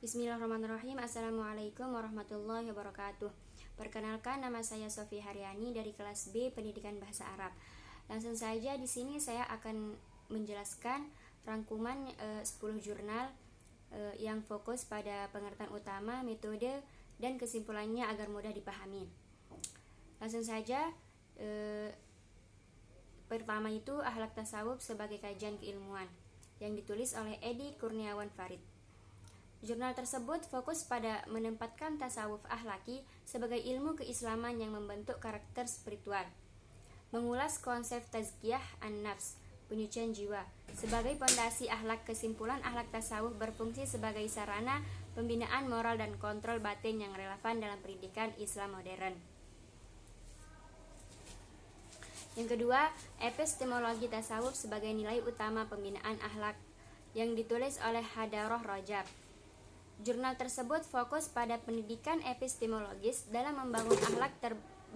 Bismillahirrahmanirrahim. Assalamualaikum warahmatullahi wabarakatuh. Perkenalkan, nama saya Sofi Haryani dari kelas B Pendidikan Bahasa Arab. Langsung saja di sini saya akan menjelaskan rangkuman 10 jurnal yang fokus pada pengertian utama, metode, dan kesimpulannya agar mudah dipahami. Langsung saja, pertama itu Akhlak Tasawuf sebagai Kajian Keilmuan yang ditulis oleh Edi Kurniawan Farid. Jurnal tersebut fokus pada menempatkan tasawuf akhlaki sebagai ilmu keislaman yang membentuk karakter spiritual, mengulas konsep tazkiyah an-nafs, penyucian jiwa, sebagai pondasi akhlak. Kesimpulan, akhlak tasawuf berfungsi sebagai sarana pembinaan moral dan kontrol batin yang relevan dalam pendidikan Islam modern. Yang kedua, epistemologi tasawuf sebagai nilai utama pembinaan akhlak, yang ditulis oleh Hadaroh Rajab. Jurnal tersebut fokus pada pendidikan epistemologis dalam membangun akhlak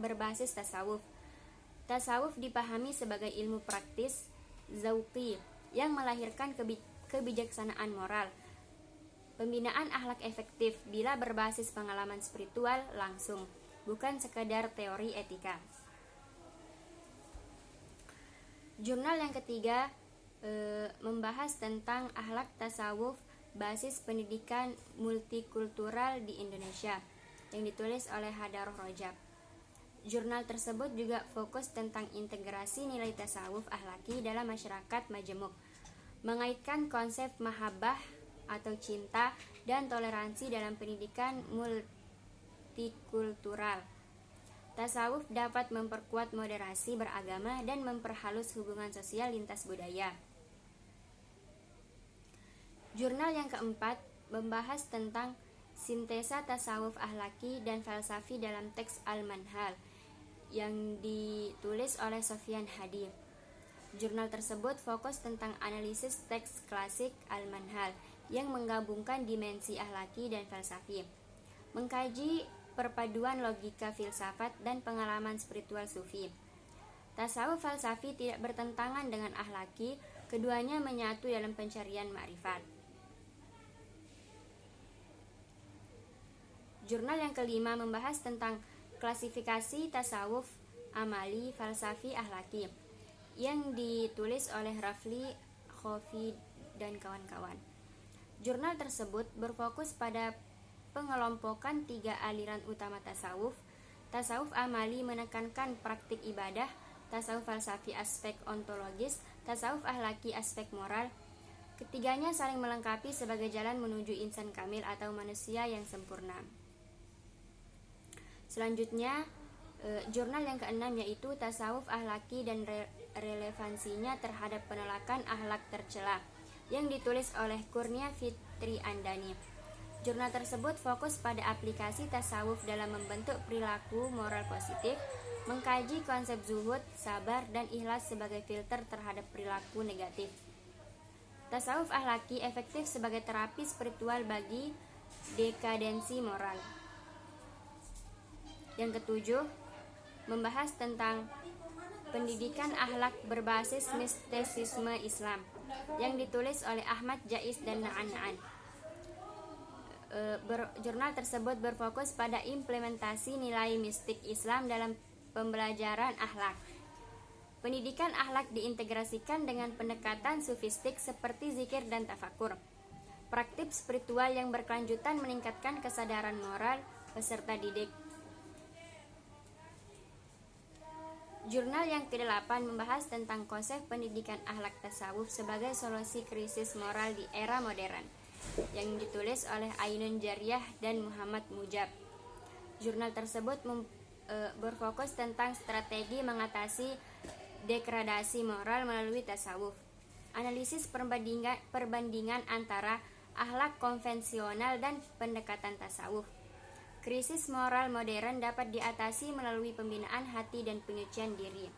berbasis tasawuf. Tasawuf dipahami sebagai ilmu praktis, zauqi, yang melahirkan kebijaksanaan moral. Pembinaan akhlak efektif bila berbasis pengalaman spiritual langsung, bukan sekadar teori etika. Jurnal yang ketiga membahas tentang akhlak tasawuf basis pendidikan multikultural di Indonesia, yang ditulis oleh Hadaroh Rajab. Jurnal tersebut juga fokus tentang integrasi nilai tasawuf akhlaki dalam masyarakat majemuk, mengaitkan konsep mahabbah atau cinta dan toleransi dalam pendidikan multikultural. Tasawuf dapat memperkuat moderasi beragama dan memperhalus hubungan sosial lintas budaya. Jurnal yang keempat membahas tentang sintesa tasawuf akhlaki dan falsafi dalam teks Al-Manhal yang ditulis oleh Sofyan Hadi. Jurnal tersebut fokus tentang analisis teks klasik Al-Manhal yang menggabungkan dimensi akhlaki dan falsafi, mengkaji perpaduan logika filsafat dan pengalaman spiritual sufi. Tasawuf falsafi tidak bertentangan dengan akhlaki, keduanya menyatu dalam pencarian ma'rifat. Jurnal yang kelima membahas tentang klasifikasi tasawuf amali, falsafi, akhlaki, yang ditulis oleh Rafli, Khofi, dan kawan-kawan. Jurnal tersebut berfokus pada pengelompokan 3 aliran utama tasawuf. Tasawuf amali menekankan praktik ibadah, tasawuf falsafi aspek ontologis, tasawuf akhlaki aspek moral. Ketiganya saling melengkapi sebagai jalan menuju insan kamil atau manusia yang sempurna. Selanjutnya, jurnal yang keenam yaitu tasawuf akhlaki dan relevansinya terhadap penolakan akhlak tercela, yang ditulis oleh Kurnia Fitri Andani. Jurnal tersebut fokus pada aplikasi tasawuf dalam membentuk perilaku moral positif, mengkaji konsep zuhud, sabar, dan ikhlas sebagai filter terhadap perilaku negatif. Tasawuf akhlaki efektif sebagai terapi spiritual bagi dekadensi moral. Yang ketujuh, membahas tentang pendidikan akhlak berbasis mistisisme Islam, yang ditulis oleh Ahmad Jais dan Na'an. Jurnal tersebut berfokus pada implementasi nilai mistik Islam dalam pembelajaran akhlak. Pendidikan akhlak diintegrasikan dengan pendekatan sufistik seperti zikir dan tafakur. Praktik spiritual yang berkelanjutan meningkatkan kesadaran moral peserta didik. Jurnal yang ke-8 membahas tentang konsep pendidikan akhlak tasawuf sebagai solusi krisis moral di era modern, yang ditulis oleh Ainun Jariyah dan Muhammad Mujab. Jurnal tersebut berfokus tentang strategi mengatasi degradasi moral melalui tasawuf. Analisis perbandingan antara akhlak konvensional dan pendekatan tasawuf. Krisis moral modern dapat diatasi melalui pembinaan hati dan penyucian diri.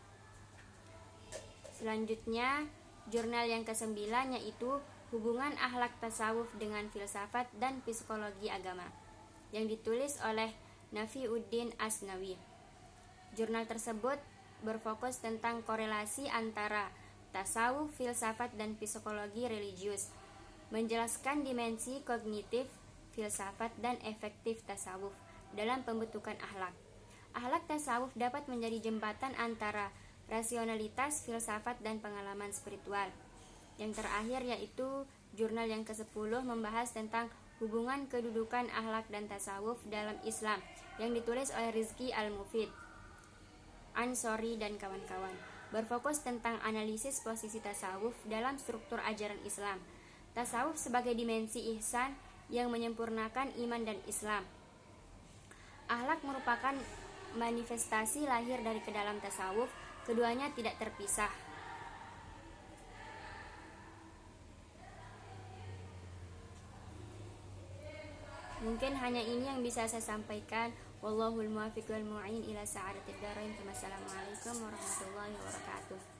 Selanjutnya, jurnal yang ke-9 yaitu hubungan akhlak tasawuf dengan filsafat dan psikologi agama, yang ditulis oleh Nafiuddin Asnawi. Jurnal tersebut berfokus tentang korelasi antara tasawuf, filsafat, dan psikologi religius, menjelaskan dimensi kognitif, filsafat dan efektif tasawuf dalam pembentukan akhlak. Akhlak tasawuf dapat menjadi jembatan antara rasionalitas, filsafat, dan pengalaman spiritual. Yang terakhir yaitu jurnal yang ke-10 membahas tentang hubungan kedudukan akhlak dan tasawuf dalam Islam yang ditulis oleh Rizky Al-Mufid, Ansori dan kawan-kawan. Berfokus tentang analisis posisi tasawuf dalam struktur ajaran Islam. Tasawuf sebagai dimensi ihsan yang menyempurnakan iman dan Islam. Akhlak merupakan manifestasi lahir dari ke dalam tasawuf, keduanya tidak terpisah. Mungkin hanya ini yang bisa saya sampaikan. Wallahul muwaffiq wal mu'in ila sa'adatid darain. Wassalamualaikum warahmatullahi wabarakatuh.